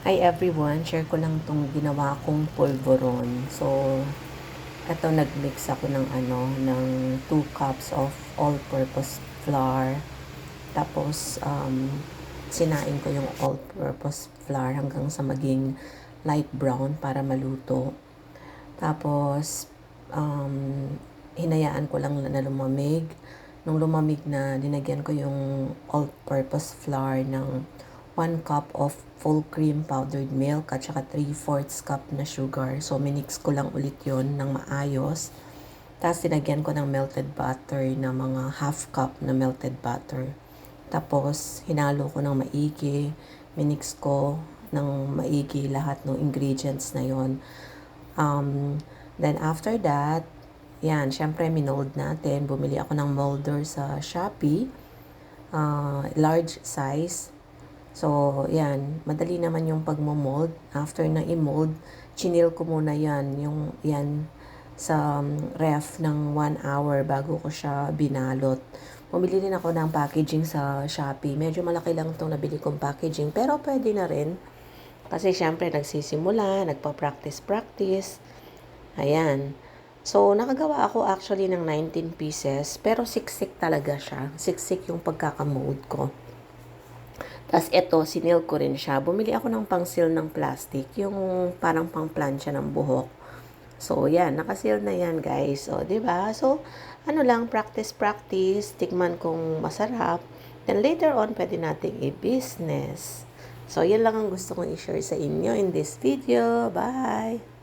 Hi everyone, share ko lang tong ginawa kong pulveron. So, eto nagmix ako ng ng 2 cups of all-purpose flour. Tapos sinain ko yung all-purpose flour hanggang sa maging light brown para maluto. Tapos hinayaan ko lang na lumamig. Nung lumamig na, dinagyan ko yung all-purpose flour ng 1 cup of full cream powdered milk at saka 3/4 cup na sugar. So, minix ko lang ulit yon ng maayos. Tapos, dinagyan ko ng melted butter na mga half cup na melted butter. Tapos, hinalo ko ng maigi. Minix ko ng maigi lahat ng ingredients na yon. Then, after that, yan, syempre, minold natin. Bumili ako ng molder sa Shopee. Large size. So, yan. Madali naman yung pagmo-mold. After na i-mold, chinil ko muna yan sa ref ng 1 hour bago ko siya binalot. Bumili din ako ng packaging sa Shopee. Medyo malaki lang itong nabili kong packaging. Pero pwede na rin. Kasi syempre, nagsisimula, nagpa-practice. Ayan. So, nakagawa ako actually ng 19 pieces. Pero siksik talaga siya. Siksik yung pagkakamold ko. Tapos ito, sinil ko rin siya. Bumili ako ng pang-seal ng plastic, yung parang pang-plancha ng buhok. So, yan, nakaseal na yan, guys. So, 'di ba? So, ano lang, practice, tikman kung masarap. Then later on, pwede nating i-business. So, yan lang ang gusto kong i-share sa inyo in this video. Bye!